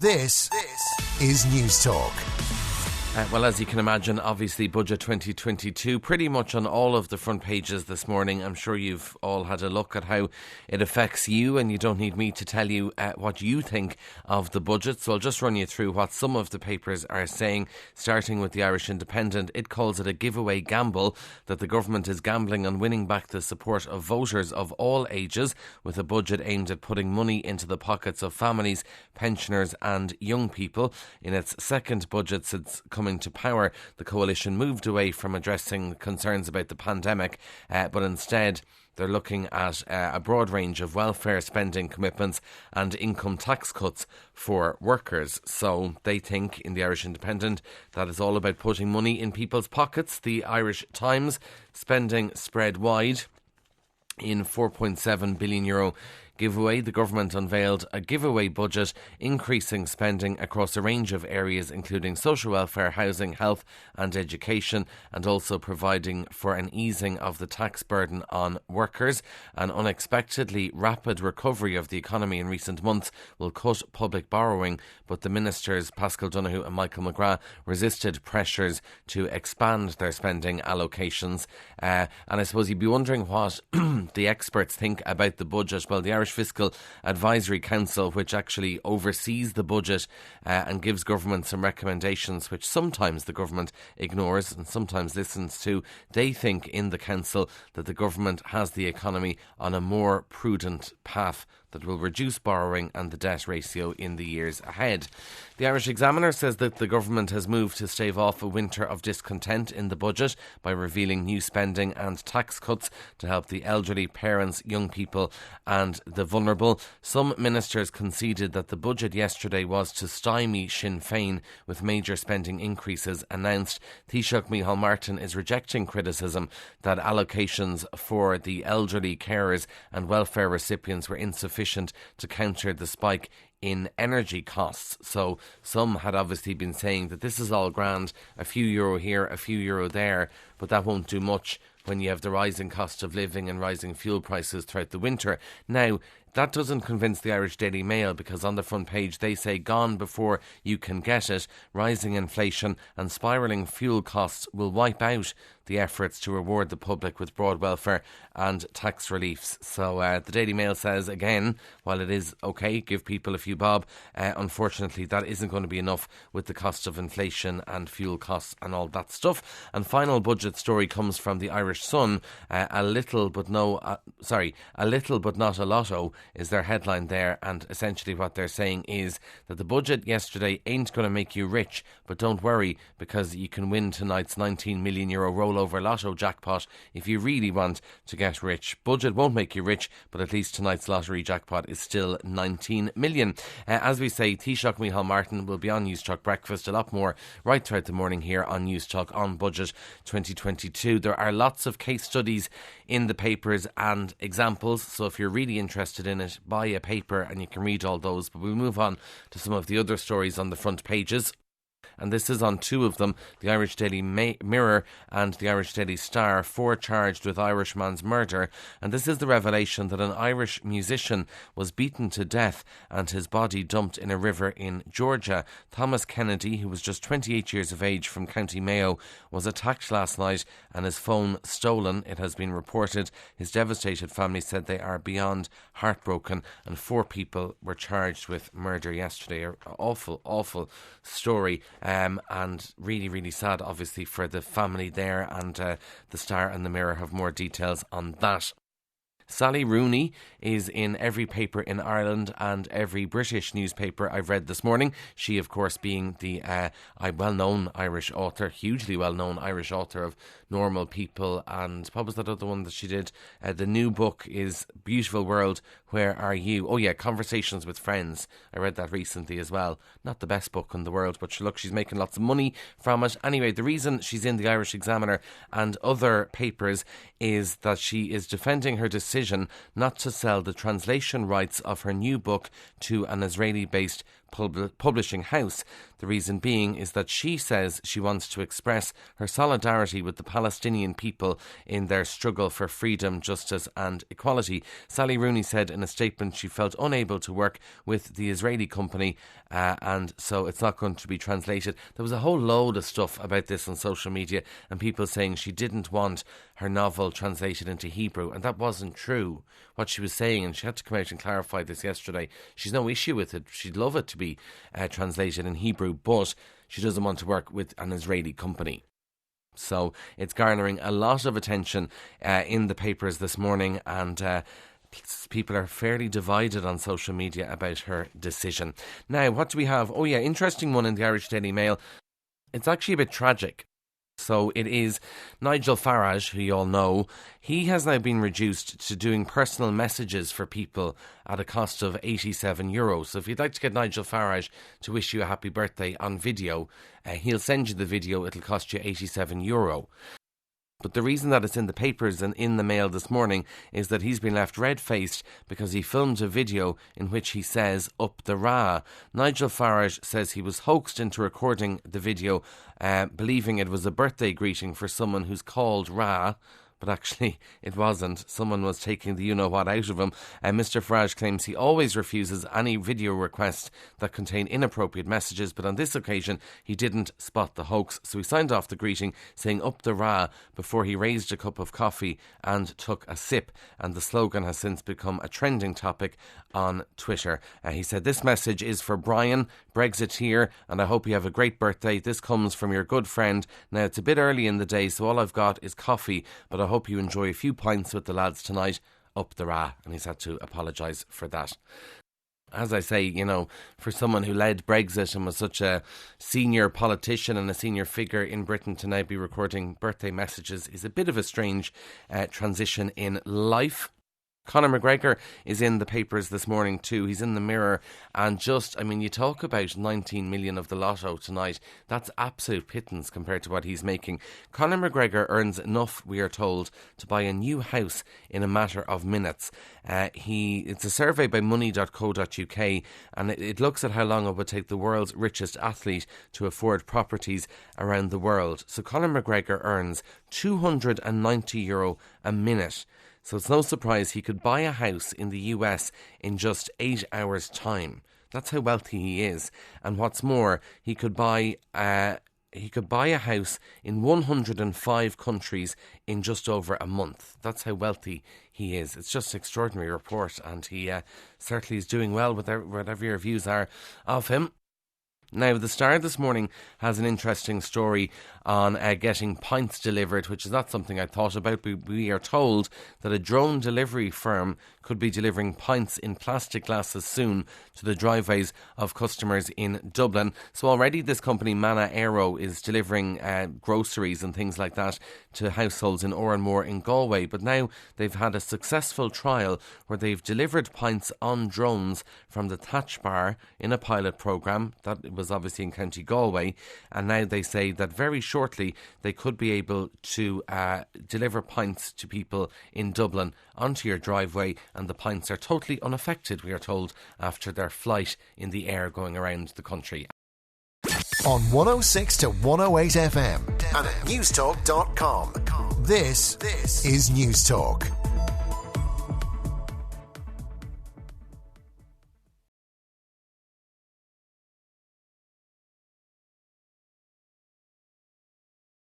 This is News Talk. Well, as you can imagine, obviously Budget 2022 pretty much on all of the front pages this morning. I'm sure you've all had a look at how it affects you, and you don't need me to tell you what you think of the budget. So I'll just run you through what some of the papers are saying, starting with the Irish Independent. It calls it a giveaway gamble, that the government is gambling on winning back the support of voters of all ages with a budget aimed at putting money into the pockets of families, pensioners and young people. In its second budget since coming to power, the coalition moved away from addressing concerns about the pandemic, but instead they're looking at a broad range of welfare spending commitments and income tax cuts for workers. So they think, in the Irish Independent, that is all about putting money in people's pockets. The Irish Times, spending spread wide in €4.7 billion giveaway. The government unveiled a giveaway budget, increasing spending across a range of areas, including social welfare, housing, health and education, and also providing for an easing of the tax burden on workers. An unexpectedly rapid recovery of the economy in recent months will cut public borrowing, but the ministers, Paschal Donohoe and Michael McGrath, resisted pressures to expand their spending allocations. And I suppose you'd be wondering what the experts think about the budget. Well, the Irish Fiscal Advisory Council, which actually oversees the budget and gives government some recommendations, which sometimes the government ignores and sometimes listens to, they think in the council that the government has the economy on a more prudent path that will reduce borrowing and the debt ratio in the years ahead. The Irish Examiner says that the government has moved to stave off a winter of discontent in the budget by revealing new spending and tax cuts to help the elderly, parents, young people and the vulnerable. Some ministers conceded that the budget yesterday was to stymie Sinn Féin, with major spending increases announced. Taoiseach Micheál Martin is rejecting criticism that allocations for the elderly, carers and welfare recipients were insufficient to counter the spike in energy costs. So some had obviously been saying that this is all grand, a few euro here, a few euro there, but that won't do much when you have the rising cost of living and rising fuel prices throughout the winter. Now, that doesn't convince the Irish Daily Mail, because on the front page they say gone before you can get it. Rising inflation and spiralling fuel costs will wipe out the efforts to reward the public with broad welfare and tax reliefs. So the Daily Mail says, again, while it is okay, give people a few bob, unfortunately that isn't going to be enough with the cost of inflation and fuel costs and all that stuff. And final budget story comes from the Irish Sun. A little but not a lotto is their headline there, and essentially what they're saying is that the budget yesterday ain't going to make you rich, but don't worry, because you can win tonight's €19 million rollover lotto jackpot if you really want to get rich. Budget won't make you rich, but at least tonight's lottery jackpot is still 19 million. As we say, Taoiseach Micheál Martin will be on News Talk Breakfast. A lot more right throughout the morning here on News Talk on Budget 2022. There are lots of case studies in the papers and examples, so if you're really interested in it, buy a paper and you can read all those. But we'll move on to some of the other stories on the front pages. And this is on two of them, the Irish Daily Mirror and the Irish Daily Star, 4 charged with Irishman's murder. And this is the revelation that an Irish musician was beaten to death and his body dumped in a river in Georgia. Thomas Kennedy, who was just 28 years of age, from County Mayo, was attacked last night and his phone stolen, it has been reported. His devastated family said they are beyond heartbroken, and 4 people were charged with murder yesterday. An awful, awful story. And really, really sad, obviously, for the family there, and the Star and the Mirror have more details on that. Sally Rooney is in every paper in Ireland and every British newspaper I've read this morning. She, of course, being the well-known Irish author, hugely well-known Irish author of Normal People, and what was that other one that she did? The new book is Beautiful World, Where Are You? Oh yeah, Conversations with Friends. I read that recently as well. Not the best book in the world, but look, she's making lots of money from it. Anyway, the reason she's in the Irish Examiner and other papers is that she is defending her decision not to sell the translation rights of her new book to an Israeli-based publishing house. The reason being is that she says she wants to express her solidarity with the Palestinian people in their struggle for freedom, justice and equality. Sally Rooney said in a statement she felt unable to work with the Israeli company and so it's not going to be translated. There was a whole load of stuff about this on social media and people saying she didn't want her novel translated into Hebrew, and that wasn't true, what she was saying, and she had to come out and clarify this yesterday. She's no issue with it. She'd love it to be translated in Hebrew, but she doesn't want to work with an Israeli company. So it's garnering a lot of attention in the papers this morning, and people are fairly divided on social media about her decision. Now, what do we have? Oh yeah, interesting one in the Irish Daily Mail. It's actually a bit tragic. So it is Nigel Farage, who you all know. He has now been reduced to doing personal messages for people at a cost of €87. So if you'd like to get Nigel Farage to wish you a happy birthday on video, he'll send you the video. It'll cost you €87. But the reason that it's in the papers and in the Mail this morning is that he's been left red-faced because he filmed a video in which he says, "Up the Ra." Nigel Farage says he was hoaxed into recording the video, believing it was a birthday greeting for someone who's called Ra. But actually, it wasn't. Someone was taking the you-know-what out of him. Mr. Farage claims he always refuses any video requests that contain inappropriate messages, but on this occasion, he didn't spot the hoax. So he signed off the greeting, saying "Up the Ra," before he raised a cup of coffee and took a sip. And the slogan has since become a trending topic on Twitter. He said, "This message is for Brian, Brexiteer, and I hope you have a great birthday. This comes from your good friend. Now, it's a bit early in the day, so all I've got is coffee, but I hope you enjoy a few pints with the lads tonight. Up the Ra." And he's had to apologise for that. As I say, you know, for someone who led Brexit and was such a senior politician and a senior figure in Britain, to now be recording birthday messages is a bit of a strange transition in life. Conor McGregor is in the papers this morning too. He's in the Mirror, and just, I mean, you talk about 19 million of the lotto tonight. That's absolute pittance compared to what he's making. Conor McGregor earns enough, we are told, to buy a new house in a matter of minutes. It's a survey by money.co.uk, and it looks at how long it would take the world's richest athlete to afford properties around the world. So Conor McGregor earns €290 a minute. So it's no surprise he could buy a house in the US in just 8 hours' time. That's how wealthy he is. And what's more, he could buy a house in 105 countries in just over a month. That's how wealthy he is. It's just an extraordinary report, and he certainly is doing well with whatever your views are of him. Now, the Star this morning has an interesting story on getting pints delivered, which is not something I thought about. We are told that a drone delivery firm could be delivering pints in plastic glasses soon to the driveways of customers in Dublin. So already this company, Mana Aero, is delivering groceries and things like that to households in Oranmore in Galway. But now they've had a successful trial where they've delivered pints on drones from the Thatch Bar in a pilot programme. That was obviously in County Galway. And now they say that very shortly they could be able to deliver pints to people in Dublin onto your driveway, and the pints are totally unaffected, we are told, after their flight in the air going around the country. On 106 to 108 FM and at newstalk.com. This is News Talk.